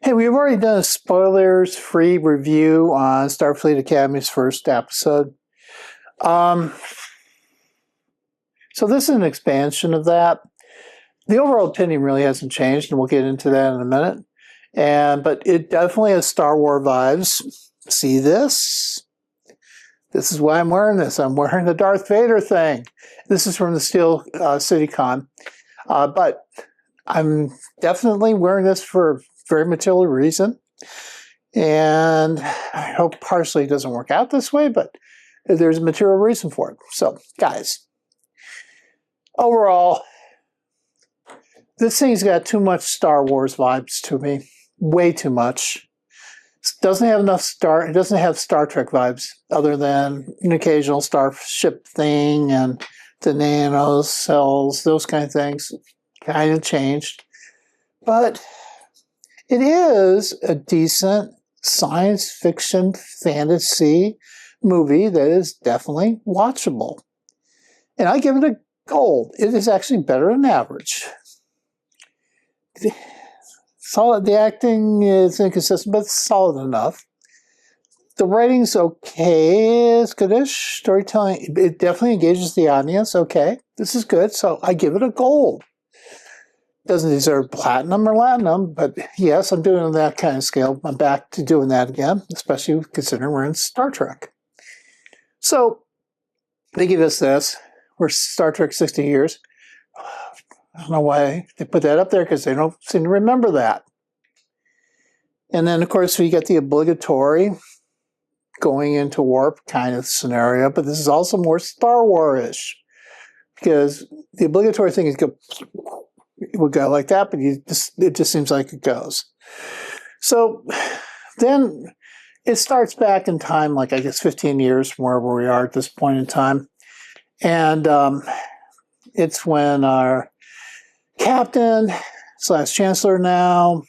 Hey, we've already done a spoilers-free review on Starfleet Academy's first episode. So this is an expansion of that. The overall opinion really hasn't changed, and we'll get into that in a minute. But it definitely has Star Wars vibes. See this? This is why I'm wearing this. I'm wearing the Darth Vader thing. This is from the Steel City Con. But I'm definitely wearing this for a very material reason. And I hope partially it doesn't work out this way, but there's a material reason for it. So, guys, overall, this thing's got too much Star Wars vibes to me. Way too much. It doesn't have Star Trek vibes, other than an occasional starship thing and the nano cells, those kind of things. Kind of changed. But it is a decent science fiction fantasy movie that is definitely watchable. And I give it a gold. It is actually better than average. The acting is inconsistent, but it's solid enough. The writing's okay. It's goodish. Storytelling, it definitely engages the audience. Okay, this is good. So I give it a gold. Doesn't deserve platinum or latinum, but yes, I'm doing that kind of scale. I'm back to doing that again, especially considering we're in Star Trek. So they give us this. We're Star Trek 60 years. I don't know why they put that up there, because they don't seem to remember that. And then, of course, we get the obligatory going into warp kind of scenario, but this is also more Star Wars-ish, because the obligatory thing is it would go like that, but it just seems like it goes. So then it starts back in time, like I guess 15 years from wherever we are at this point in time. And it's when our captain / chancellor now,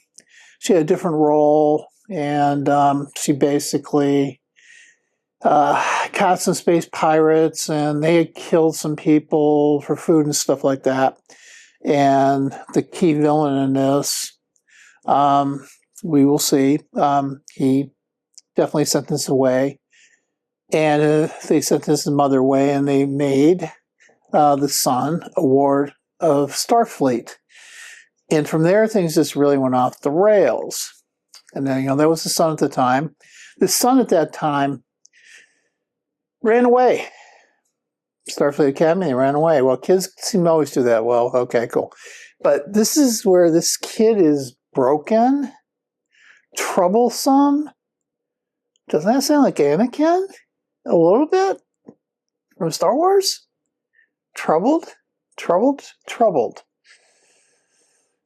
she had a different role, and she basically caught some space pirates, and they had killed some people for food and stuff like that. And the key villain in this, we will see, he definitely sent this away. And they sent his mother away, and they made the son a ward of Starfleet. And from there, things just really went off the rails. And then, that was the son at the time. The son at that time ran away. Starfleet Academy, they ran away. Well, kids seem to always do that. Well, okay, cool. But this is where this kid is broken, troublesome. Doesn't that sound like Anakin? A little bit? From Star Wars? Troubled.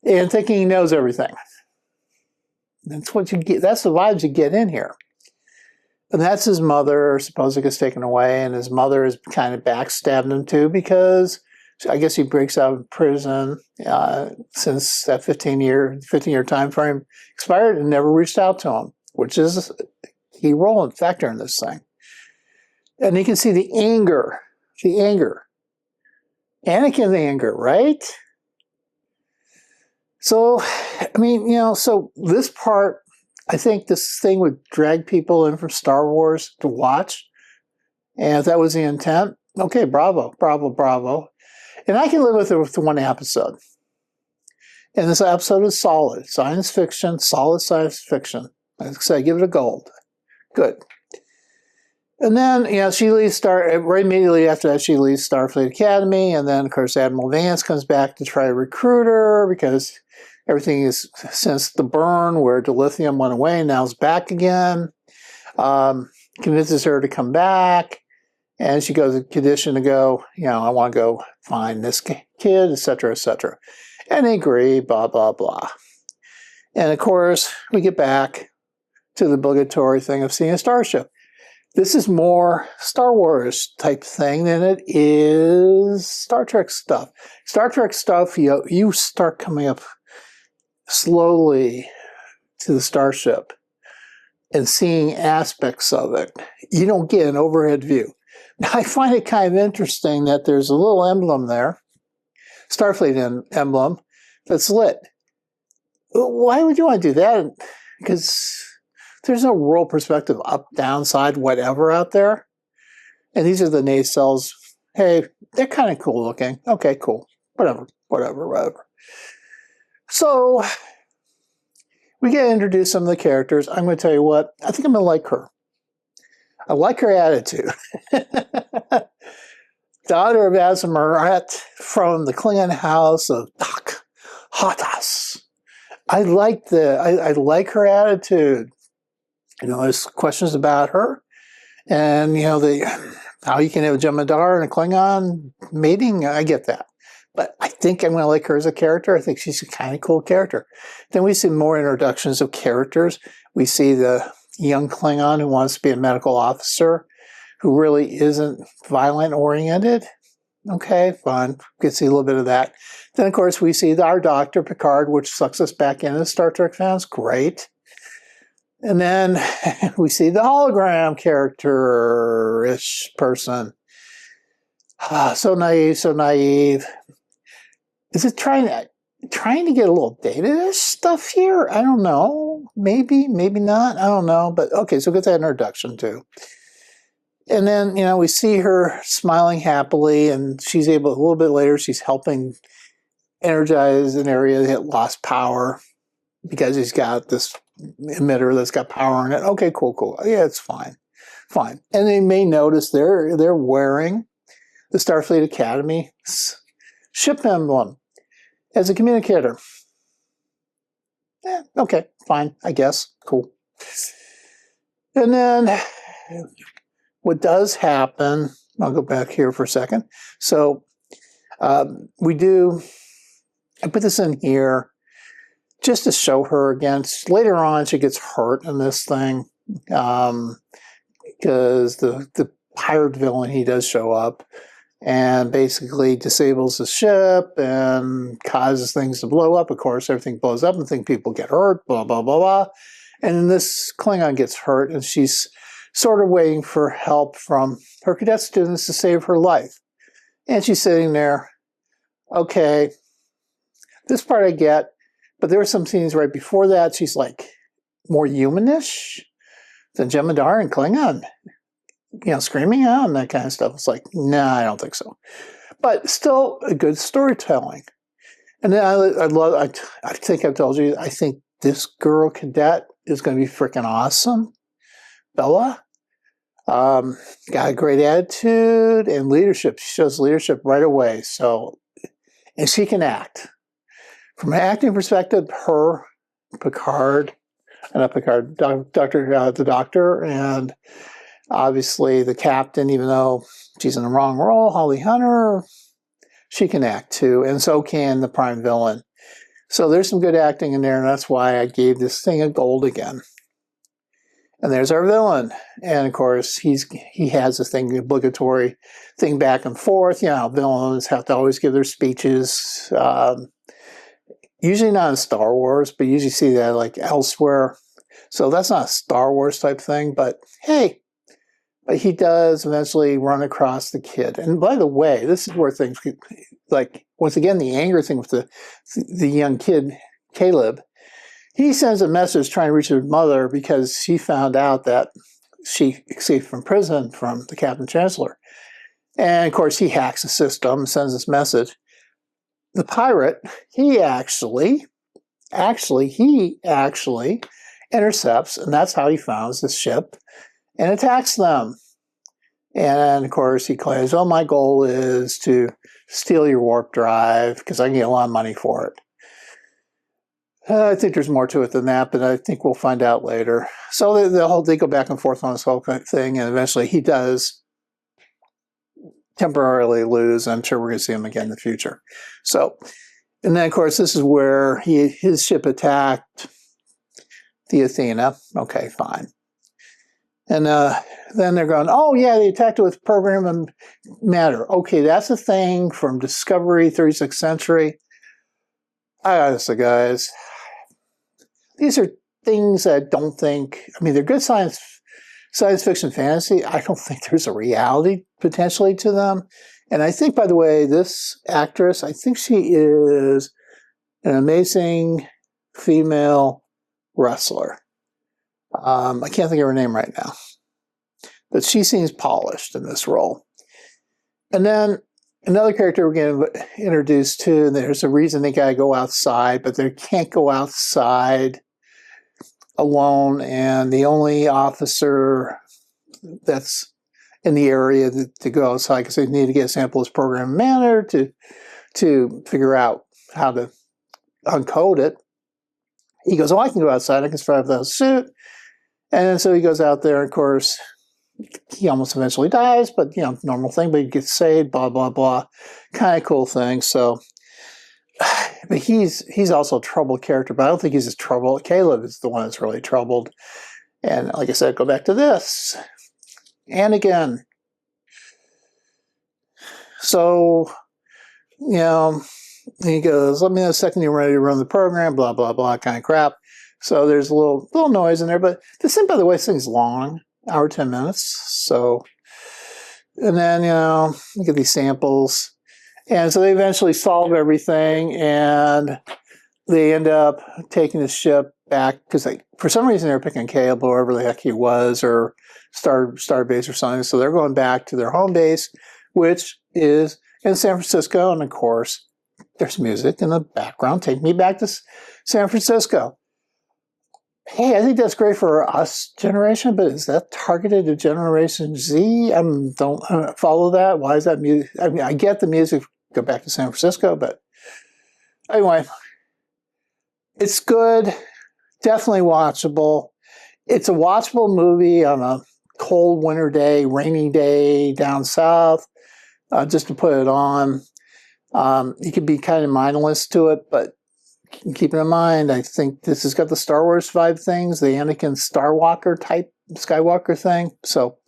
And thinking he knows everything. That's what you get. That's the vibes you get in here. And that's his mother, supposedly gets taken away, and his mother is kind of backstabbing him too, because I guess he breaks out of prison since that 15-year time frame expired, and never reached out to him, which is a key role and factor in this thing. And you can see the anger. Anakin's anger, right? So, so this part, I think this thing would drag people in from Star Wars to watch. And if that was the intent, okay, bravo. And I can live with it with one episode. And this episode is solid. Science fiction, solid science fiction. Like I say, give it a gold. Good. And then, she leaves right immediately after that, she leaves Starfleet Academy. And then, of course, Admiral Vance comes back to try to recruit her, because everything is, since the burn where dilithium went away, now it's back again. Convinces her to come back. And she goes, condition to go, I want to go find this kid, etc., etc. And they agree, blah, blah, blah. And, of course, we get back to the obligatory thing of seeing a starship. This is more Star Wars type thing than it is Star Trek stuff. Star Trek stuff, you start coming up slowly to the starship and seeing aspects of it. You don't get an overhead view. Now, I find it kind of interesting that there's a little emblem there, Starfleet emblem, that's lit. Why would you want to do that? Because there's no world perspective, up, down, side, whatever out there. And these are the nacelles. Hey, they're kind of cool looking. Okay, cool. Whatever. So we get introduced to some of the characters. I'm going to tell you what, I think I'm going to like her. I like her attitude. Daughter of Azimurat from the Klingon house of Dak Hatas. I like her attitude. There's questions about her, and how you can have a Jem'Hadar and a Klingon mating. I get that, but I think I'm going to like her as a character. I think she's a kind of cool character. Then we see more introductions of characters. We see the young Klingon who wants to be a medical officer, who really isn't violent oriented. Okay, fine. We can see a little bit of that. Then, of course, we see our Dr. Picard, which sucks us back into Star Trek fans. Great. And then we see the hologram character-ish person. So naive. Is it trying to get a little dated-ish stuff here? I don't know. Maybe not. I don't know. But okay, so get that introduction too. And then, we see her smiling happily, and she's able, a little bit later, she's helping energize an area that lost power because he's got this emitter that's got power in it. Okay, cool. Yeah, it's fine. And they may notice they're wearing the Starfleet Academy ship emblem as a communicator. Okay, fine, I guess. Cool. And then what does happen, I'll go back here for a second. So I put this in here just to show her again. Later on, she gets hurt in this thing because the pirate villain, he does show up and basically disables the ship and causes things to blow up. Of course, everything blows up and people get hurt, blah, blah, blah, blah. And then this Klingon gets hurt, and she's sort of waiting for help from her cadet students to save her life. And she's sitting there, okay, this part I get, but there were some scenes right before that, she's like more humanish than Jem'Hadar and Klingon, screaming out and that kind of stuff. It's like, nah, I don't think so. But still a good storytelling. And then I think I've told you, I think this girl cadet is going to be freaking awesome. Bella. Got a great attitude and leadership. She shows leadership right away. And she can act. From an acting perspective, her, Picard, the doctor, and obviously the captain, even though she's in the wrong role, Holly Hunter, she can act too, and so can the prime villain. So there's some good acting in there, and that's why I gave this thing a gold again. And there's our villain. And of course, he has this thing, the obligatory thing back and forth. Villains have to always give their speeches. Usually not in Star Wars, but you usually see that like elsewhere. So that's not a Star Wars type thing, but hey, but he does eventually run across the kid. And by the way, this is where things like, once again, the anger thing with the young kid, Caleb. He sends a message trying to reach his mother because he found out that she escaped from prison from the Captain Chancellor. And of course, he hacks the system, sends this message. The pirate, he actually intercepts, and that's how he finds the ship and attacks them. And of course, he claims, oh, my goal is to steal your warp drive because I can get a lot of money for it. I think there's more to it than that, but I think we'll find out later. So they go back and forth on this whole thing, and eventually he does temporarily lose. I'm sure we're going to see him again in the future. So, and then of course this is where his ship attacked the Athena. Okay, fine. And then they're going, oh yeah, they attacked it with Programmable Matter. Okay, that's a thing from Discovery, 36th century. Honestly, guys, these are things that I don't think, they're good science fiction fantasy. I don't think there's a reality potentially to them. And I think, by the way, this actress, I think she is an amazing female wrestler. I can't think of her name right now, but she seems polished in this role. And then another character we're getting introduced to, and there's a reason they gotta go outside, but they can't go outside alone, and the only officer that's in the area to go outside because they need to get a sample is Programmable Matter to figure out how to uncode it. He goes, oh, I can go outside. I can survive without a suit. And so he goes out there. Of course, he almost eventually dies, but, you know, normal thing, but he gets saved, blah, blah, blah. Kind of cool thing. So, but he's also a troubled character, but I don't think he's as troubled. Caleb is the one that's really troubled. And like I said, go back to this. And again. So, you know, he goes, let me know the second you're ready to run the program, blah, blah, blah, kind of crap. So there's a little noise in there, but by the way, this thing's long, hour, 10 minutes. So, and then, you know, you get these samples. And so they eventually solve everything, and they end up taking the ship back because for some reason they were picking Caleb or wherever the heck he was, or Starbase or something. So they're going back to their home base, which is in San Francisco. And of course, there's music in the background. Take me back to San Francisco. Hey, I think that's great for us generation, but is that targeted to Generation Z? Don't follow that. Why is that music? I mean, I get the music, go back to San Francisco, but anyway, it's good. Definitely watchable. It's a watchable movie on a cold winter day, rainy day down south, just to put it on. You can be kind of mindless to it, but keep in mind, I think this has got the Star Wars vibe things, the Anakin Skywalker type Skywalker thing. So,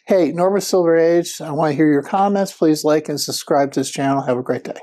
hey, Norma Silver Age, I want to hear your comments. Please like and subscribe to this channel. Have a great day.